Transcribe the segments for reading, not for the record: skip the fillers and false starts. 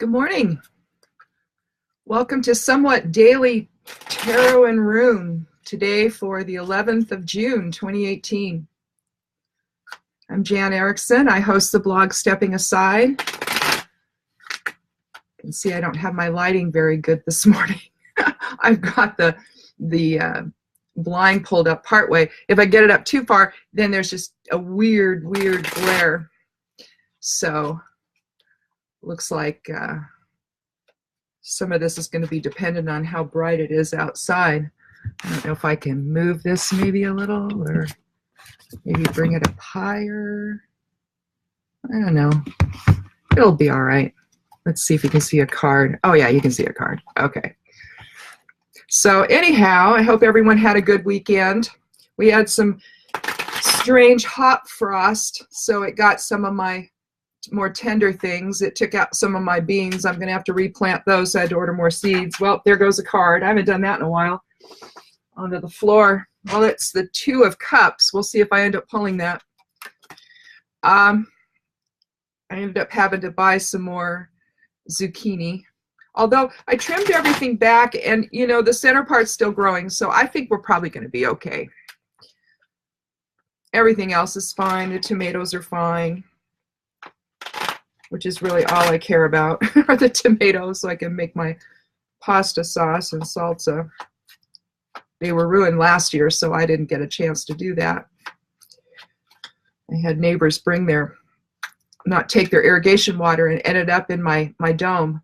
Good morning. Welcome to Somewhat Daily Tarot and Rune, today for the 11th of June, 2018. I'm Jan Erickson. I host the blog Stepping Aside. You can see I don't have my lighting very good this morning. I've got the blind pulled up partway. If I get it up too far, then there's just a weird glare. So looks like some of this is going to be dependent on how bright it is outside. I don't know if I can move this maybe a little, or maybe bring it up higher. I don't know. It'll be all right. Let's see if you can see a card. Oh yeah, you can see a card. Okay. So anyhow, I hope everyone had a good weekend. We had some strange hot frost, so it got some of my more tender things. It took out some of my beans. I'm going to have to replant those. I had to order more seeds. Well, there goes a card. I haven't done that in a while. Onto the floor. Well, it's the Two of Cups. We'll see if I end up pulling that. I ended up having to buy some more zucchini. Although I trimmed everything back, and you know, the center part's still growing, so I think we're probably going to be okay. Everything else is fine. The tomatoes are fine, which is really all I care about are the tomatoes, so I can make my pasta sauce and salsa. They were ruined last year, so I didn't get a chance to do that. I had neighbors take their irrigation water, and ended up in my dome.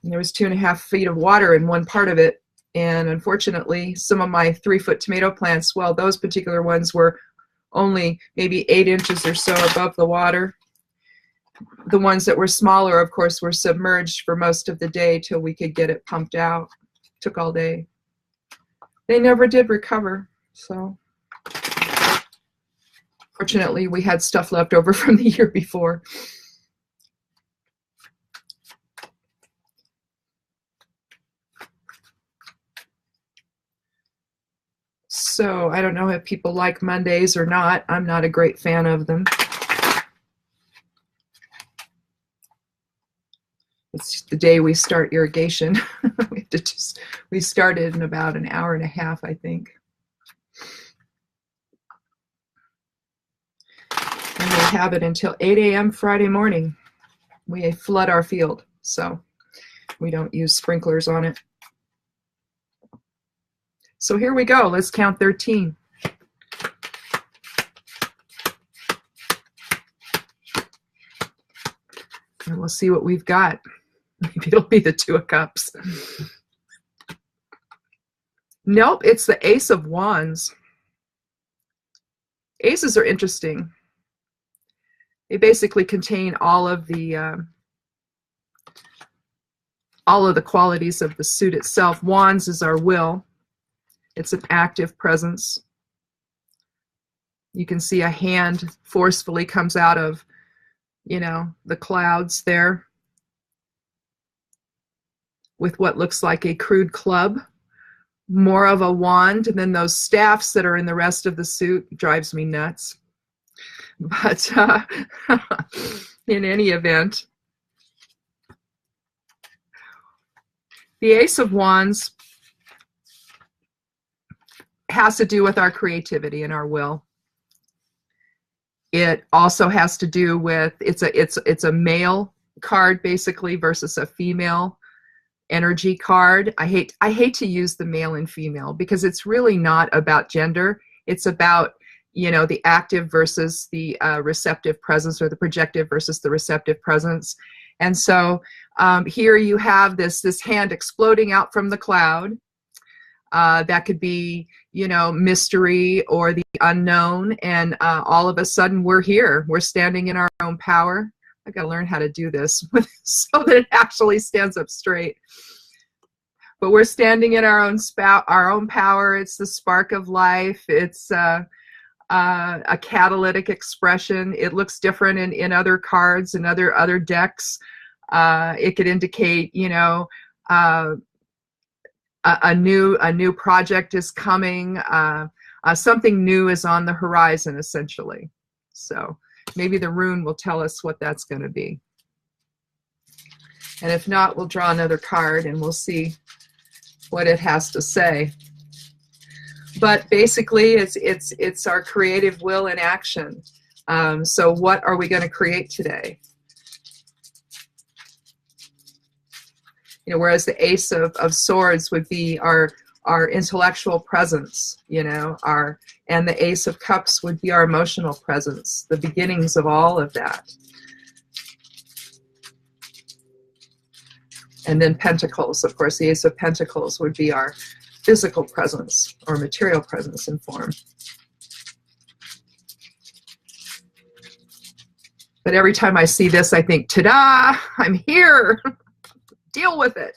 And there was 2.5 feet of water in one part of it, and unfortunately some of my 3-foot tomato plants, well, those particular ones were only maybe 8 inches or so above the water. The ones that were smaller, of course, were submerged for most of the day till we could get it pumped out. Took all day. They never did recover, so fortunately we had stuff left over from the year before. So I don't know if people like Mondays or not. I'm not a great fan of them. It's the day we start irrigation. We started in about an hour and a half, I think. And we have it until 8 a.m. Friday morning. We flood our field, so we don't use sprinklers on it. So here we go. Let's count 13. And we'll see what we've got. Maybe it'll be the Two of Cups. Nope, it's the Ace of Wands. Aces are interesting. They basically contain all of the qualities of the suit itself. Wands is our will. It's an active presence. You can see a hand forcefully comes out of, you know, the clouds there with what looks like a crude club. More of a wand than those staffs that are in the rest of the suit. Drives me nuts. But in any event, the Ace of Wands has to do with our creativity and our will. It also has to do with, it's a male card basically versus a female energy card. I hate to use the male and female because it's really not about gender. It's about, you know, the active versus the receptive presence, or the projective versus the receptive presence. And so here you have this hand exploding out from the cloud. That could be, you know, mystery or the unknown, and all of a sudden we're here. We're standing in our own power. I've got to learn how to do this so that it actually stands up straight. But we're standing in our own power. It's the spark of life. It's a catalytic expression. It looks different in other cards and other decks. It could indicate, you know, a new project is coming. Something new is on the horizon, essentially. So maybe the rune will tell us what that's going to be. And if not, we'll draw another card and we'll see what it has to say. But basically, it's our creative will in action. So what are we going to create today? You know, whereas the Ace of Swords would be our intellectual presence, you know, and the Ace of Cups would be our emotional presence, the beginnings of all of that. And then Pentacles, of course, the Ace of Pentacles would be our physical presence or material presence in form. But every time I see this, I think, ta-da, I'm here. Deal with it.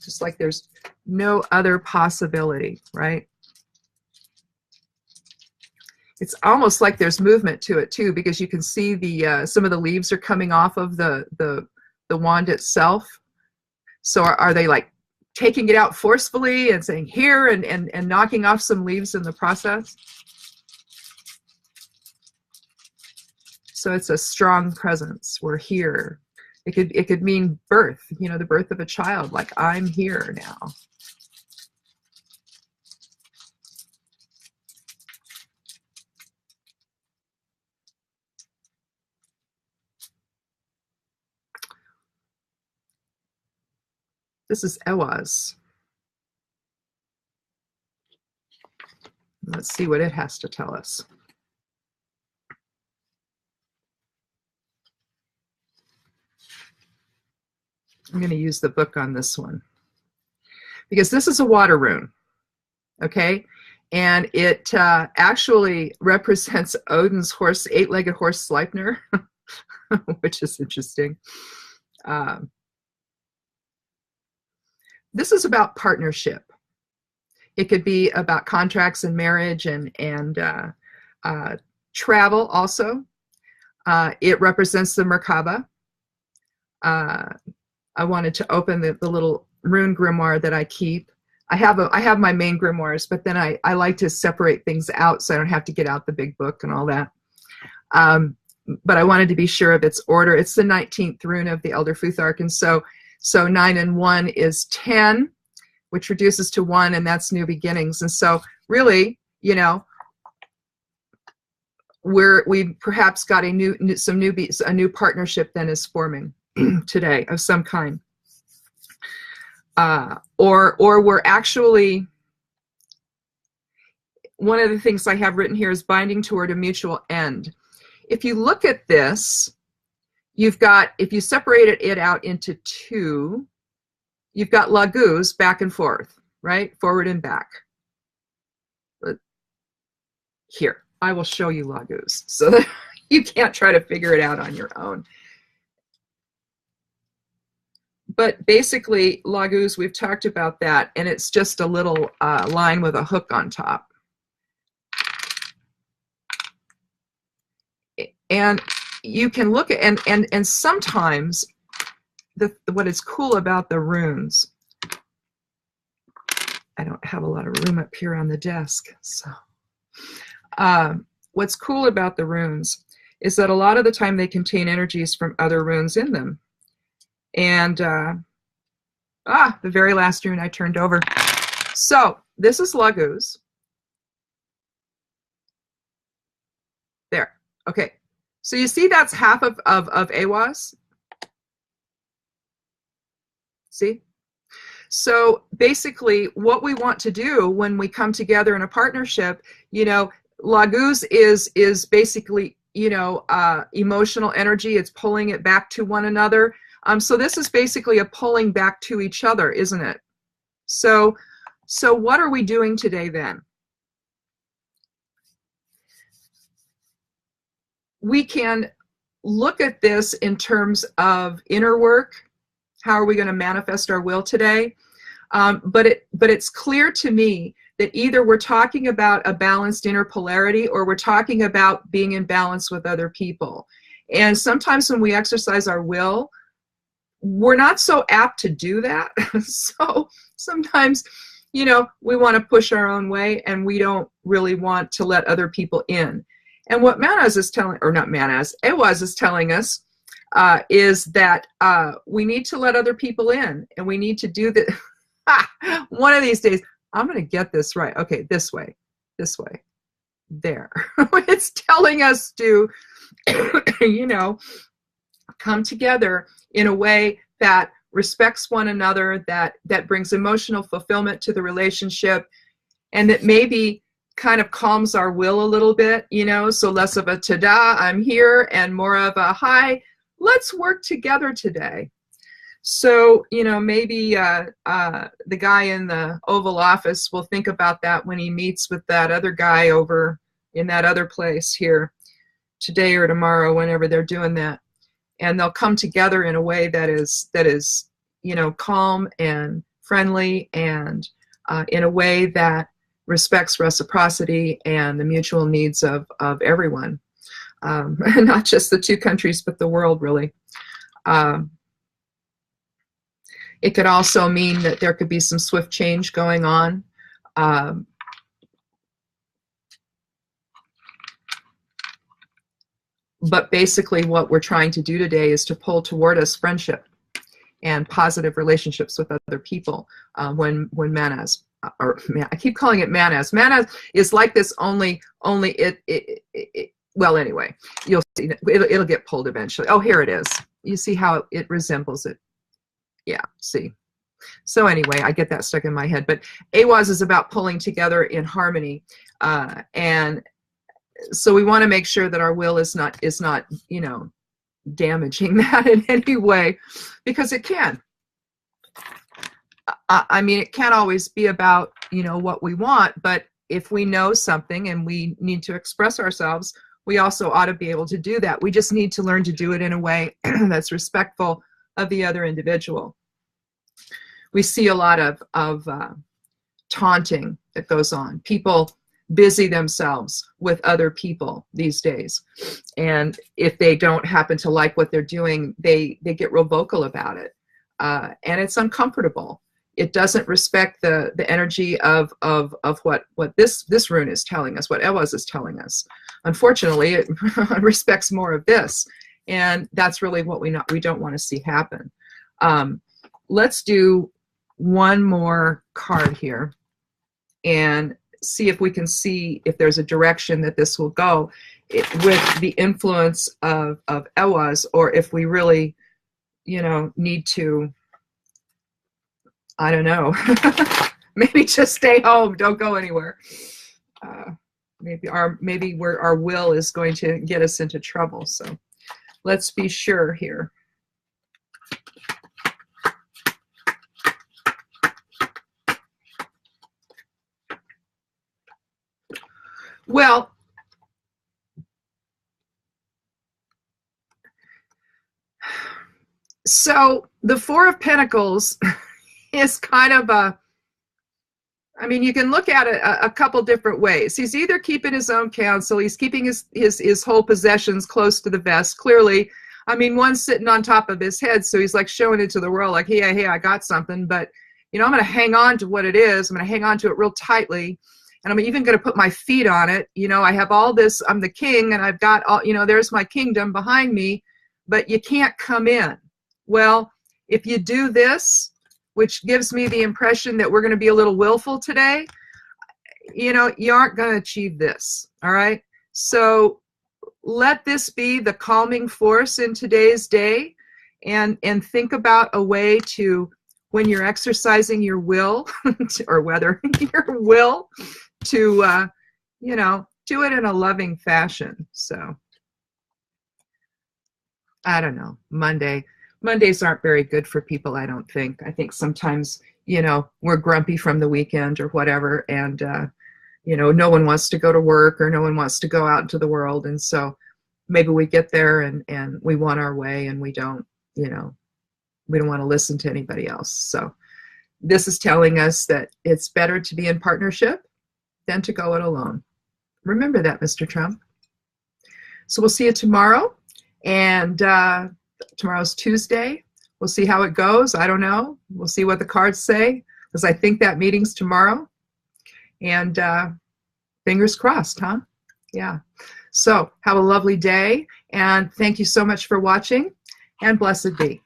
Just like there's no other possibility, right? It's almost like there's movement to it too, because you can see the some of the leaves are coming off of the wand itself. So are they like taking it out forcefully and saying here and knocking off some leaves in the process? So it's a strong presence. We're here. It could mean birth, you know, the birth of a child, like I'm here now. This is Ehwaz. Let's see what it has to tell us. I'm going to use the book on this one because this is a water rune, okay? And it actually represents Odin's horse, eight-legged horse Sleipnir, which is interesting. This is about partnership. It could be about contracts and marriage and travel also. It represents the Merkaba. I wanted to open the little rune grimoire that I keep. I have my main grimoires, but then I like to separate things out so I don't have to get out the big book and all that. But I wanted to be sure of its order. It's the 19th rune of the Elder Futhark, and so 9 and 1 is 10, which reduces to 1, and that's new beginnings. And so really, you know, we perhaps got a new partnership then is forming today of some kind, or we're actually, one of the things I have written here is binding toward a mutual end. If you look at this, you've got, if you separate it out into two, you've got laguz back and forth, right? Forward and back. But here, I will show you laguz so that you can't try to figure it out on your own. But basically, laguz, we've talked about that, and it's just a little line with a hook on top. And you can look at, and sometimes what is cool about the runes, I don't have a lot of room up here on the desk, so what's cool about the runes is that a lot of the time they contain energies from other runes in them. And the very last rune I turned over. So this is laguz. There. Okay. So you see that's half of Ehwaz. See? So basically what we want to do when we come together in a partnership, you know, laguz is basically, you know, emotional energy. It's pulling it back to one another. So this is basically a pulling back to each other, isn't it? So what are we doing today then? We can look at this in terms of inner work. How are we going to manifest our will today? But it's clear to me that either we're talking about a balanced inner polarity or we're talking about being in balance with other people. And sometimes when we exercise our will, we're not so apt to do that. So sometimes, you know, we want to push our own way and we don't really want to let other people in. And what Manas is telling, or not Manas, Ewaz is telling us is that we need to let other people in, and we need to do that. One of these days, I'm going to get this right. Okay, this way, there. It's telling us to, you know, come together in a way that respects one another, that brings emotional fulfillment to the relationship, and that maybe kind of calms our will a little bit, you know, so less of a ta-da, I'm here, and more of a hi, let's work together today. So, you know, maybe the guy in the Oval Office will think about that when he meets with that other guy over in that other place here today or tomorrow, whenever they're doing that. And they'll come together in a way that is, you know, calm and friendly, and in a way that respects reciprocity and the mutual needs of everyone. Not just the two countries, but the world, really. It could also mean that there could be some swift change going on. But basically what we're trying to do today is to pull toward us friendship and positive relationships with other people. When Manas, or I keep calling it Manas. Manas is like this, only it well, anyway, you'll see, it'll get pulled eventually. Oh, here it is. You see how it resembles it. Yeah, see. So anyway, I get that stuck in my head. But Ewaz is about pulling together in harmony, and so we want to make sure that our will is not, you know, damaging that in any way, because it can. I mean, it can't always be about, you know, what we want, but if we know something and we need to express ourselves, we also ought to be able to do that. We just need to learn to do it in a way that's respectful of the other individual. We see a lot of taunting that goes on. People busy themselves with other people these days, and if they don't happen to like what they're doing, they get real vocal about it, and it's uncomfortable. It doesn't respect the energy of what this rune is telling us, what Ewaz is telling us. Unfortunately, it respects more of this, and that's really what we don't want to see happen. Let's do one more card here and see if we can see if there's a direction that this will go with the influence of Ewaz, or if we really, you know, need to, I don't know, maybe just stay home, don't go anywhere. Maybe our will is going to get us into trouble. So let's be sure here. Well, so the Four of Pentacles is kind of a, I mean, you can look at it a couple different ways. He's either keeping his own counsel, he's keeping his whole possessions close to the vest, clearly. I mean, one's sitting on top of his head, so he's like showing it to the world, like, hey, I got something, but, you know, I'm going to hang on to what it is. I'm going to hang on to it real tightly. And I'm even going to put my feet on it. You know, I have all this, I'm the king, and I've got all, you know, there's my kingdom behind me, but you can't come in. Well, if you do this, which gives me the impression that we're going to be a little willful today, you know, you aren't going to achieve this. All right. So let this be the calming force in today's day, and think about a way to, when you're exercising your will, or whether your will, to, you know, do it in a loving fashion. So, I don't know, Mondays aren't very good for people, I don't think. I think sometimes, you know, we're grumpy from the weekend or whatever, and, you know, no one wants to go to work, or no one wants to go out into the world, and so maybe we get there and we want our way, and we don't, you know, we don't want to listen to anybody else. So this is telling us that it's better to be in partnership than to go it alone. Remember that, Mr. Trump. So we'll see you tomorrow, and tomorrow's Tuesday. We'll see how it goes. I don't know. We'll see what the cards say, because I think that meeting's tomorrow. And fingers crossed, huh? Yeah. So have a lovely day, and thank you so much for watching, and blessed be.